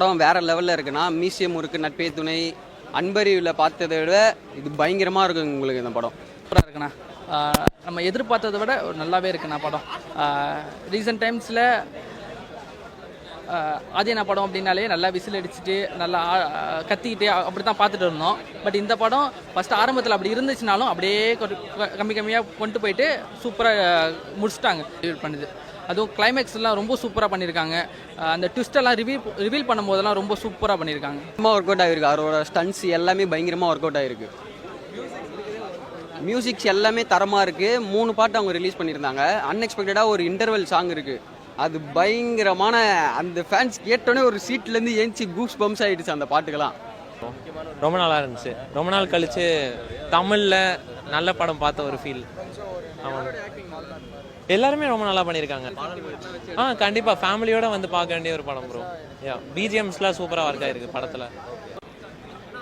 படம் வேற லெவலில் இருக்குன்னா மியூசியம் இருக்கு, நட்பே துணை, அன்பறிவில் பார்த்ததை விட இது பயங்கரமாக இருக்கும் உங்களுக்கு இந்த படம். சூப்பராக இருக்குண்ணா. நம்ம எதிர்பார்த்ததை விட நல்லாவே இருக்குண்ணா படம். ரீசெண்ட் டைம்ஸில் ஆதியனா படம் அப்படின்னாலே நல்லா விசில் அடிச்சுட்டு நல்லா கத்திக்கிட்டு அப்படி தான் பார்த்துட்டு இருந்தோம். பட் இந்த படம் ஃபஸ்ட்டு ஆரம்பத்தில் அப்படி இருந்துச்சுனாலும் அப்படியே கம்மியாக கொண்டு போயிட்டு சூப்பராக முடிச்சுட்டாங்க. பண்ணுது அதுவும் கிளைமேக்ஸ்லாம் ரொம்ப சூப்பராக பண்ணியிருக்காங்க. அந்த ட்விஸ்டெல்லாம் ரிவீல் பண்ணும்போதெல்லாம் ரொம்ப சூப்பராக பண்ணியிருக்காங்க. ரொம்ப ஒர்க் அவுட் ஆகிருக்கு. அவரோட ஸ்டன்ட்ஸ் எல்லாமே பயங்கரமாக ஒர்க் அவுட் ஆகிருக்கு. மியூசிக்ஸ் எல்லாமே தரமாக இருக்குது. 3 பாட்டு அவங்க ரிலீஸ் பண்ணியிருந்தாங்க. அன்எக்ஸ்பெக்டடாக ஒரு இன்டர்வல் சாங் இருக்குது. அது பயங்கரமான அந்த ஃபேன்ஸ் கேட்டோன்னே ஒரு சீட்லேருந்து ஏஞ்சி கூஸ் பம்ப்ஸ் ஆகிடுச்சு அந்த பாட்டுக்கெல்லாம். ரொம்ப நல்லா இருந்துச்சு. ரொம்ப நாள் கழித்து தமிழில் நல்ல படம் பார்த்த ஒரு ஃபீல். ஆமாம், எல்லாருமே ரொம்ப நல்லா பண்ணியிருக்காங்க. கண்டிப்பாக ஃபேமிலியோட வந்து பார்க்க வேண்டிய ஒரு படம் ப்ரோ. பிஜிஎம்ஸ்லாம் சூப்பராக ஒர்க் ஆகிருக்கு படத்தில்.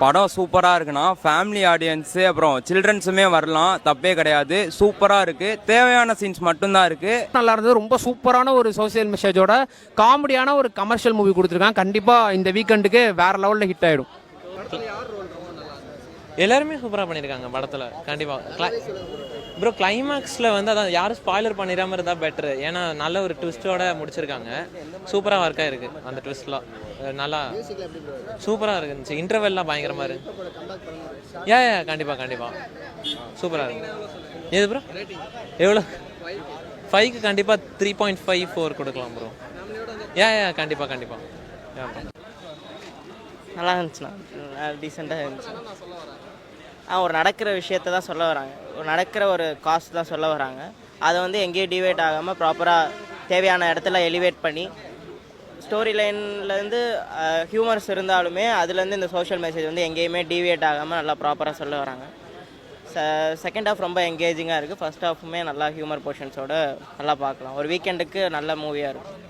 படம் சூப்பராக இருக்குண்ணா. ஃபேமிலி ஆடியன்ஸு அப்புறம் சில்ட்ரன்ஸுமே வரலாம், தப்பே கிடையாது. சூப்பராக இருக்குது. தேவையான சீன்ஸ் மட்டும்தான் இருக்குது. நல்லா இருந்தது. ரொம்ப சூப்பரான ஒரு சோசியல் மெசேஜோட காமெடியான ஒரு கமர்ஷியல் மூவி கொடுத்துருக்காங்க. கண்டிப்பாக இந்த வீக்கெண்டுக்கு வேறு லெவலில் ஹிட் ஆகிடும். எல்லாருமே சூப்பராக பண்ணியிருக்காங்க படத்தில். கண்டிப்பாக ப்ரோ கிளைமேக்ஸில் வந்து அதான் யாரும் ஸ்பாய்லர் பண்ணிடாமல் இருந்தால் பெட்ரு. ஏன்னா நல்ல ஒரு ட்விஸ்ட்டோட முடிச்சிருக்காங்க. சூப்பராக ஒர்க் ஆகிருக்கு அந்த ட்விஸ்ட்லாம். நல்லா சூப்பராக இருந்துச்சு. இன்டர்வெல்லாம் பயங்கரமாக இருக்கு. கண்டிப்பாக சூப்பராக இருக்கு. எது ப்ரோ எவ்வளோ 5க்கு கண்டிப்பாக 3.54 கொடுக்கலாம் ப்ரோ. கண்டிப்பாக நல்லா இருந்துச்சுண்ணா. டீசெண்டாக இருந்துச்சு. ஒரு நடக்கிற விஷயத்தை தான் சொல்ல வராங்க. ஒரு நடக்கிற ஒரு காஸ்ட் தான் சொல்ல வராங்க. அதை வந்து எங்கேயும் டிவைட் ஆகாமல் ப்ராப்பராக தேவையான இடத்துல எலிவேட் பண்ணி ஸ்டோரி லைன்லேருந்து ஹியூமர்ஸ் இருந்தாலுமே அதுலேருந்து இந்த சோஷியல் மெசேஜ் வந்து எங்கேயுமே டிவியேட் ஆகாமல் நல்லா ப்ராப்பராக சொல்ல வராங்க. செகண்ட் ஹாஃப் ரொம்ப என்கேஜிங்காக இருக்குது. ஃபர்ஸ்ட் ஹாஃபுமே நல்லா ஹியூமர் போர்ஷன்ஸோடு நல்லா பார்க்கலாம். ஒரு வீக்கெண்டுக்கு நல்ல மூவியாக இருக்கும்.